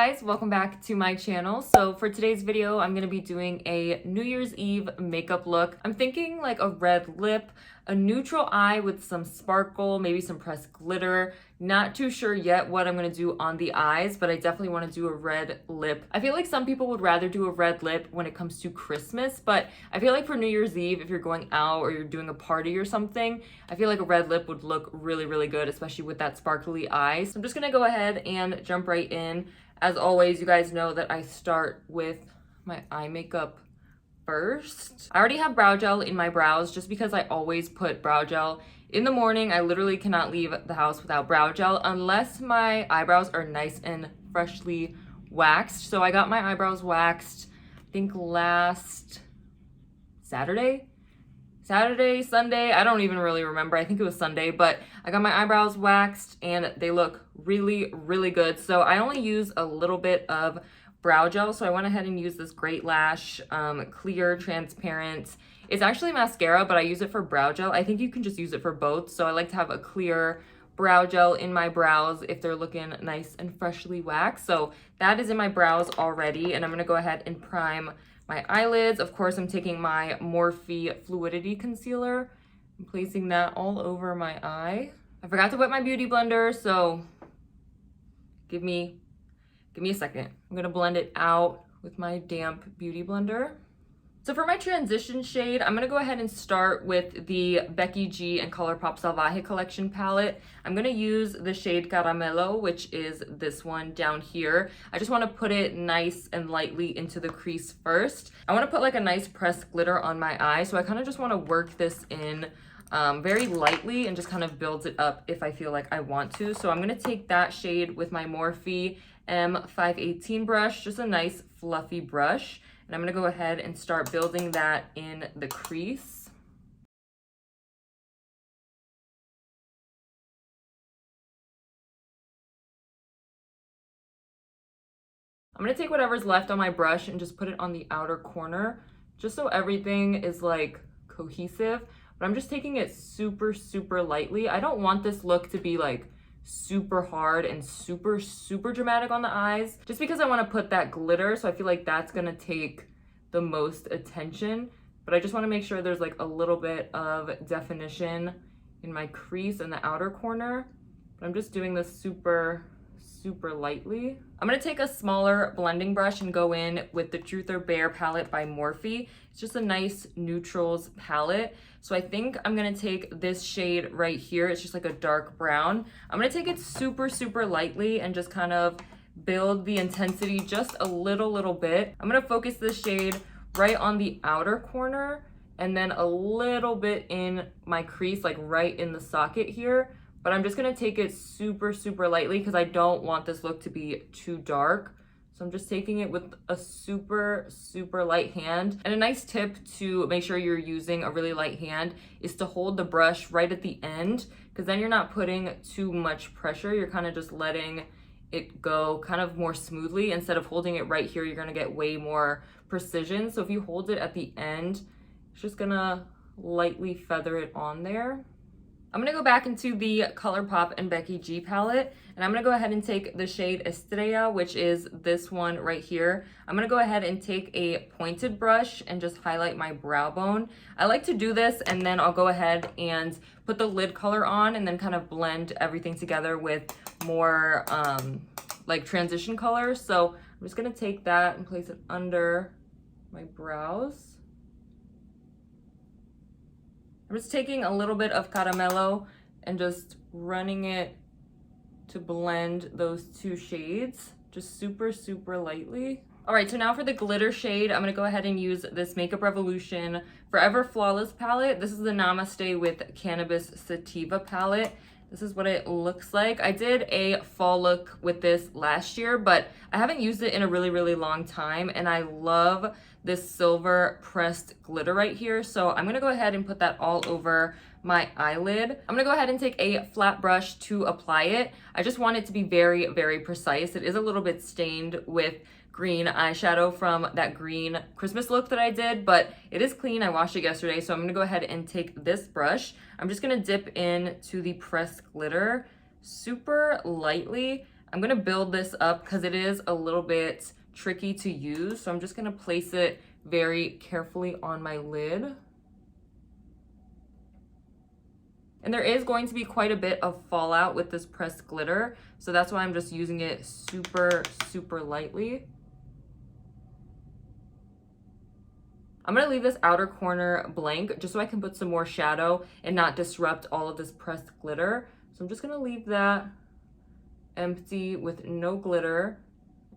guys, welcome back to my channel. So for today's video, I'm gonna be doing a New Year's Eve makeup look. I'm thinking like a red lip, a neutral eye with some sparkle, maybe some pressed glitter. Not too sure yet what I'm gonna do on the eyes, but I definitely wanna do a red lip. I feel like some people would rather do a red lip when it comes to Christmas, but I feel like for New Year's Eve, if you're going out or you're doing a party or something, I feel like a red lip would look really, really good, especially with that sparkly eye. So I'm just gonna go ahead and jump right in. As always, you guys know that I start with my eye makeup first. I already have brow gel in my brows just because I always put brow gel in the morning. I literally cannot leave the house without brow gel unless my eyebrows are nice and freshly waxed. So I got my eyebrows waxed, I think last Sunday, I don't even really remember. I think it was Sunday, but I got my eyebrows waxed and they look really, really good. So I only use a little bit of brow gel. So I went ahead and used this Great Lash clear transparent. It's actually mascara, but I use it for brow gel. I think you can just use it for both. So I like to have a clear brow gel in my brows if they're looking nice and freshly waxed. So that is in my brows already. And I'm gonna go ahead and prime my eyelids. Of course, I'm taking my Morphe Fluidity concealer and placing that all over my eye. I forgot to wet my beauty blender, so give me a second. I'm gonna blend it out with my damp beauty blender. So for my transition shade, I'm gonna go ahead and start with the Becky G and Colourpop Salvaje collection palette. I'm gonna use the shade Caramelo, which is this one down here. I just wanna put it nice and lightly into the crease first. I wanna put like a nice pressed glitter on my eye, so I kinda just wanna work this in very lightly and just kind of build it up if I feel like I want to. So I'm gonna take that shade with my Morphe M518 brush, just a nice fluffy brush. And I'm gonna go ahead and start building that in the crease. I'm gonna take whatever's left on my brush and just put it on the outer corner, just so everything is like cohesive. But I'm just taking it super, super lightly. I don't want this look to be like super hard and super, super dramatic on the eyes, just because I want to put that glitter. So I feel like that's gonna take the most attention, but I just want to make sure there's like a little bit of definition in my crease in the outer corner. But I'm just doing this super, super lightly. I'm gonna take a smaller blending brush and go in with the Truth or Bare palette by Morphe. It's just a nice neutrals palette. So I think I'm gonna take this shade right here. It's just like a dark brown. I'm gonna take it super, super lightly and just kind of build the intensity just a little bit. I'm gonna focus this shade right on the outer corner and then a little bit in my crease, like right in the socket here. But I'm just gonna take it super, super lightly because I don't want this look to be too dark. So I'm just taking it with a super, super light hand. And a nice tip to make sure you're using a really light hand is to hold the brush right at the end, because then you're not putting too much pressure. You're kind of just letting it go kind of more smoothly. Instead of holding it right here, you're gonna get way more precision. So if you hold it at the end, it's just gonna lightly feather it on there. I'm gonna go back into the Colourpop and Becky G palette, and I'm gonna go ahead and take the shade Estrella, which is this one right here. I'm gonna go ahead and take a pointed brush and just highlight my brow bone. I like to do this, and then I'll go ahead and put the lid color on and then kind of blend everything together with more like transition colors. So I'm just gonna take that and place it under my brows. I'm just taking a little bit of Caramelo and just running it to blend those two shades, just super, super lightly. All right, so now for the glitter shade, I'm gonna go ahead and use this Makeup Revolution Forever Flawless palette. This is the Namaste with Cannabis Sativa palette. This is what it looks like. I did a fall look with this last year, but I haven't used it in a really, really long time, and I love this silver pressed glitter right here. So I'm gonna go ahead and put that all over my eyelid. I'm gonna go ahead and take a flat brush to apply it. I just want it to be very, very precise. It is a little bit stained with green eyeshadow from that green Christmas look that I did, but it is clean. I washed it yesterday, so I'm gonna go ahead and take this brush. I'm just gonna dip into the pressed glitter super lightly. I'm gonna build this up because it is a little bit tricky to use. So I'm just gonna place it very carefully on my lid. And there is going to be quite a bit of fallout with this pressed glitter. So that's why I'm just using it super, super lightly. I'm gonna leave this outer corner blank just so I can put some more shadow and not disrupt all of this pressed glitter. So I'm just gonna leave that empty with no glitter.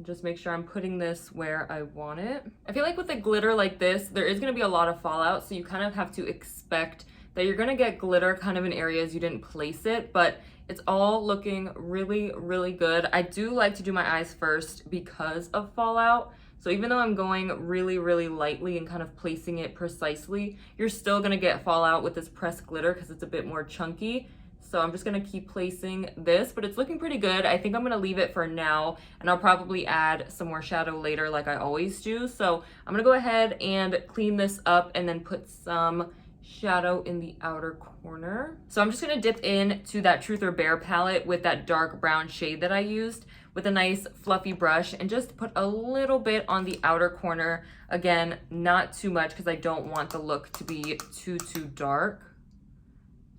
Just make sure I'm putting this where I want it. I feel like with a glitter like this, there is gonna be a lot of fallout, so you kind of have to expect that you're gonna get glitter kind of in areas you didn't place it, but it's all looking really, really good. I do like to do my eyes first because of fallout. So even though I'm going really, really lightly and kind of placing it precisely, you're still gonna get fallout with this pressed glitter because it's a bit more chunky. So I'm just gonna keep placing this, but it's looking pretty good. I think I'm gonna leave it for now, and I'll probably add some more shadow later like I always do. So I'm gonna go ahead and clean this up and then put some shadow in the outer corner. So I'm just gonna dip into that Truth or Bare palette with that dark brown shade that I used with a nice fluffy brush and just put a little bit on the outer corner. Again, not too much because I don't want the look to be too dark.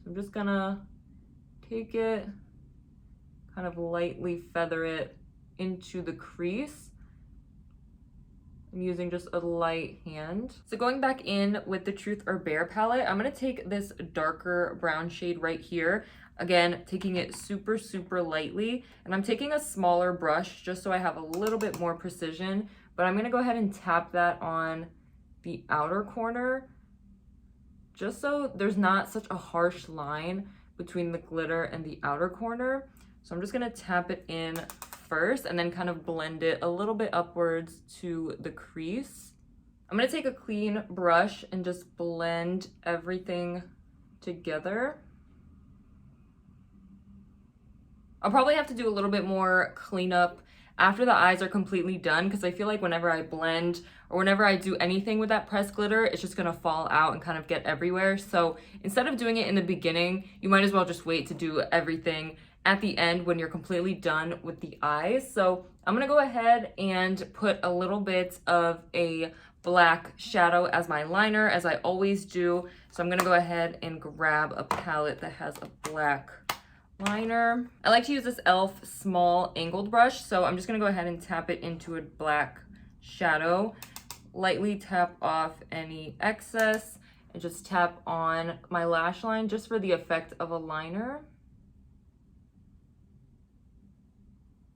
So I'm just gonna take it, kind of lightly feather it into the crease. I'm using just a light hand. So going back in with the Truth or Bare palette, I'm gonna take this darker brown shade right here. Again, taking it super, super lightly. And I'm taking a smaller brush just so I have a little bit more precision. But I'm gonna go ahead and tap that on the outer corner, just so there's not such a harsh line between the glitter and the outer corner. So I'm just gonna tap it in first and then kind of blend it a little bit upwards to the crease. I'm gonna take a clean brush and just blend everything together. I'll probably have to do a little bit more cleanup after the eyes are completely done because I feel like whenever I blend or whenever I do anything with that pressed glitter, it's just gonna fall out and kind of get everywhere. So instead of doing it in the beginning, you might as well just wait to do everything at the end when you're completely done with the eyes. So I'm gonna go ahead and put a little bit of a black shadow as my liner, as I always do. So I'm gonna go ahead and grab a palette that has a black liner. I like to use this e.l.f. small angled brush, so I'm just gonna go ahead and tap it into a black shadow, lightly tap off any excess, and just tap on my lash line just for the effect of a liner.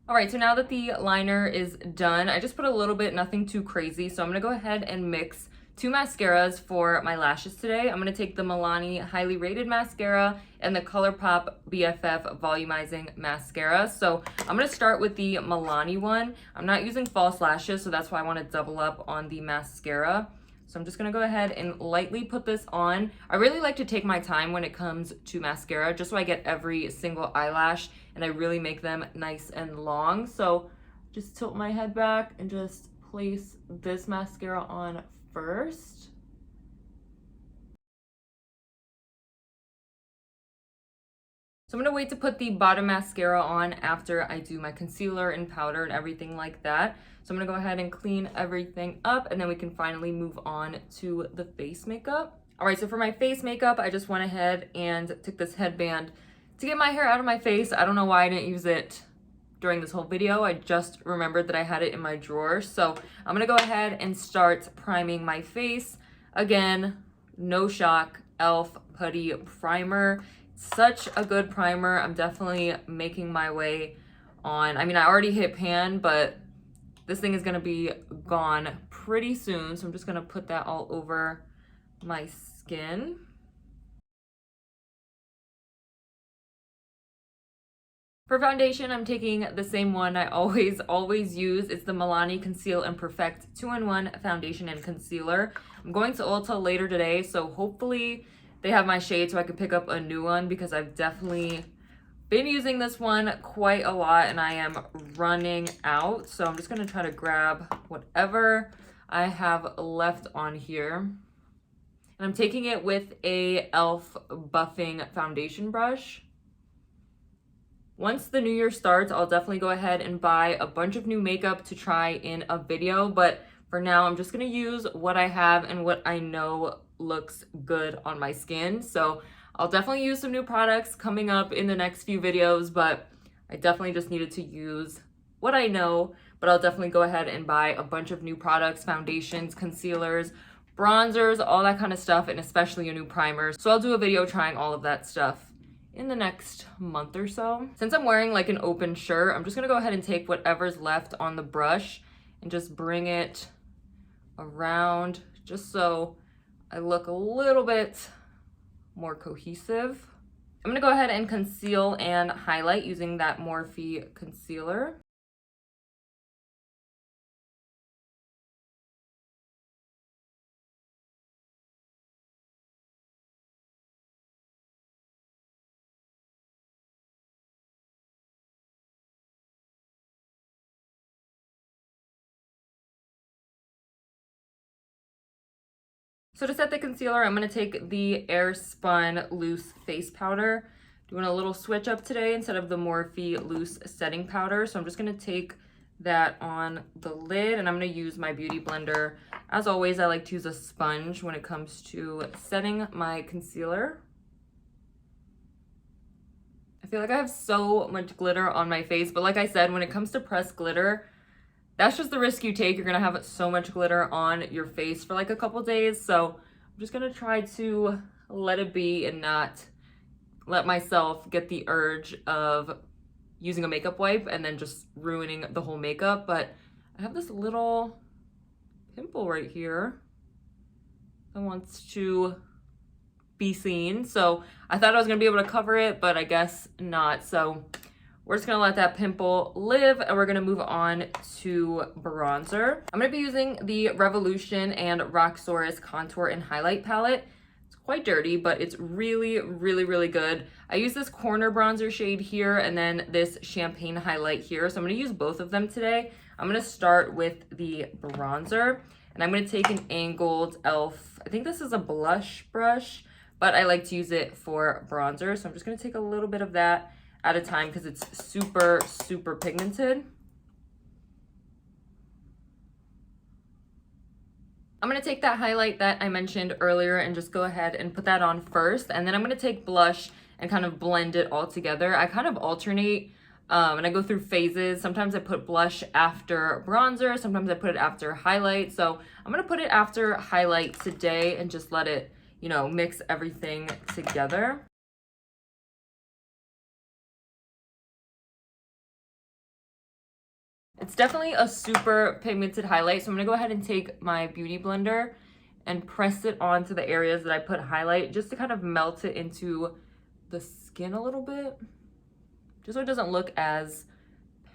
All right, so now that the liner is done, I just put a little bit, nothing too crazy, so I'm gonna go ahead and mix two mascaras for my lashes today. I'm gonna take the Milani Highly Rated Mascara and the Colourpop BFF Volumizing Mascara. So I'm gonna start with the Milani one. I'm not using false lashes, so that's why I wanna double up on the mascara. So I'm just gonna go ahead and lightly put this on. I really like to take my time when it comes to mascara, just so I get every single eyelash and I really make them nice and long. So just tilt my head back and just place this mascara on first. So I'm gonna wait to put the bottom mascara on after I do my concealer and powder and everything like that. So I'm gonna go ahead and clean everything up and then we can finally move on to the face makeup. All right, so for my face makeup, I just went ahead and took this headband to get my hair out of my face. I don't know why I didn't use it during this whole video. I just remembered that I had it in my drawer. So I'm gonna go ahead and start priming my face. Again, no shock, e.l.f. Putty Primer. Such a good primer. I'm definitely making my way on. I mean, I already hit pan, but this thing is gonna be gone pretty soon. So I'm just gonna put that all over my skin. For foundation, I'm taking the same one I always use. It's the Milani Conceal and Perfect 2-in-1 Foundation and Concealer. I'm going to Ulta later today, so hopefully they have my shade so I can pick up a new one because I've definitely been using this one quite a lot and I am running out. So I'm just gonna try to grab whatever I have left on here. And I'm taking it with a e.l.f. buffing foundation brush. Once the new year starts, I'll definitely go ahead and buy a bunch of new makeup to try in a video, but for now, I'm just gonna use what I have and what I know looks good on my skin. So I'll definitely use some new products coming up in the next few videos, but I definitely just needed to use what I know, but I'll definitely go ahead and buy a bunch of new products, foundations, concealers, bronzers, all that kind of stuff, and especially a new primer. So I'll do a video trying all of that stuff in the next month or so. Since I'm wearing like an open shirt, I'm just gonna go ahead and take whatever's left on the brush and just bring it around just so I look a little bit more cohesive. I'm gonna go ahead and conceal and highlight using that Morphe concealer. So to set the concealer, I'm going to take the Airspun loose face powder. Doing a little switch up today instead of the Morphe loose setting powder. So I'm just going to take that on the lid and I'm going to use my beauty blender. As always, I like to use a sponge when it comes to setting my concealer. I feel like I have so much glitter on my face, but like I said, when it comes to pressed glitter, that's just the risk you take. You're gonna have so much glitter on your face for like a couple days. So I'm just gonna try to let it be and not let myself get the urge of using a makeup wipe and then just ruining the whole makeup. But I have this little pimple right here that wants to be seen. So I thought I was gonna be able to cover it, but I guess not. So we're just gonna let that pimple live and we're gonna move on to bronzer. I'm gonna be using the Revolution and Roxxsaurus Contour and Highlight Palette. It's quite dirty, but it's really, really, really good. I use this corner bronzer shade here and then this champagne highlight here. So I'm gonna use both of them today. I'm gonna start with the bronzer and I'm gonna take an angled e.l.f. I think this is a blush brush, but I like to use it for bronzer. So I'm just gonna take a little bit of that at a time because it's super, super pigmented. I'm gonna take that highlight that I mentioned earlier and just go ahead and put that on first. And then I'm gonna take blush and kind of blend it all together. I kind of alternate and I go through phases. Sometimes I put blush after bronzer. Sometimes I put it after highlight. So I'm gonna put it after highlight today and just let it, you know, mix everything together. It's definitely a super pigmented highlight, so I'm gonna go ahead and take my beauty blender and press it onto the areas that I put highlight just to kind of melt it into the skin a little bit, just so it doesn't look as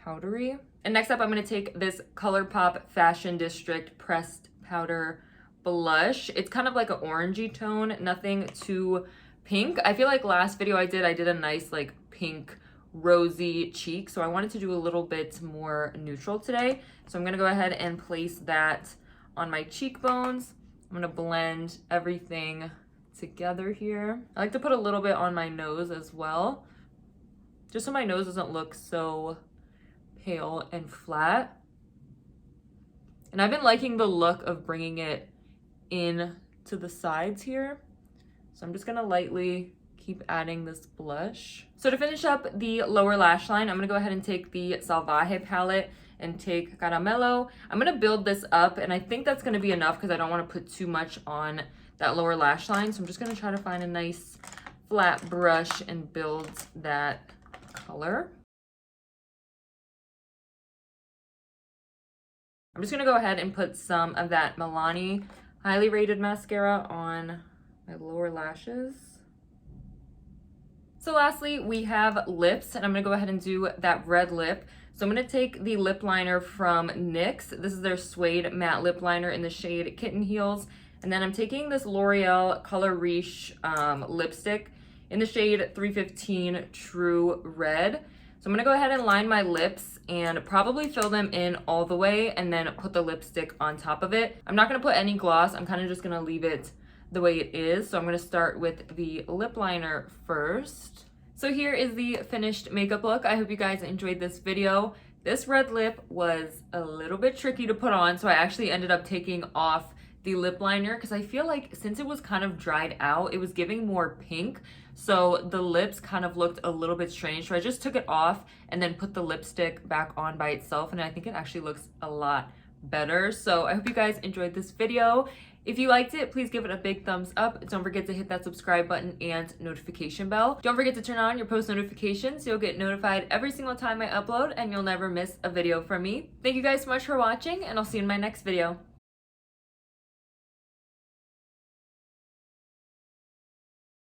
powdery. And next up, I'm gonna take this Colourpop Fashion District Pressed Powder Blush. It's kind of like an orangey tone, nothing too pink. I feel like last video I did a nice like pink rosy cheek, so I wanted to do a little bit more neutral today. So I'm gonna go ahead and place that on my cheekbones. I'm gonna blend everything together here. I like to put a little bit on my nose as well, just so my nose doesn't look so pale and flat. And I've been liking the look of bringing it in to the sides here. So I'm just gonna lightly keep adding this blush. So to finish up the lower lash line, I'm gonna go ahead and take the Salvaje palette and take Caramelo. I'm gonna build this up and I think that's gonna be enough because I don't wanna put too much on that lower lash line. So I'm just gonna try to find a nice flat brush and build that color. I'm just gonna go ahead and put some of that Milani highly rated mascara on my lower lashes. So lastly, we have lips, and I'm gonna go ahead and do that red lip. So I'm gonna take the lip liner from NYX. This is their Suede Matte Lip Liner in the shade Kitten Heels. And then I'm taking this L'Oreal Color Riche lipstick in the shade 315 True Red. So I'm gonna go ahead and line my lips and probably fill them in all the way and then put the lipstick on top of it. I'm not gonna put any gloss. I'm kind of just gonna leave it the way it is. So I'm gonna start with the lip liner first. So here is the finished makeup look. I hope you guys enjoyed this video. This red lip was a little bit tricky to put on, so I actually ended up taking off the lip liner because I feel like since it was kind of dried out, it was giving more pink. So the lips kind of looked a little bit strange. So I just took it off and then put the lipstick back on by itself. And I think it actually looks a lot better. So I hope you guys enjoyed this video. If you liked it, please give it a big thumbs up. Don't forget to hit that subscribe button and notification bell. Don't forget to turn on your post notifications so you'll get notified every single time I upload and you'll never miss a video from me. Thank you guys so much for watching, and I'll see you in my next video.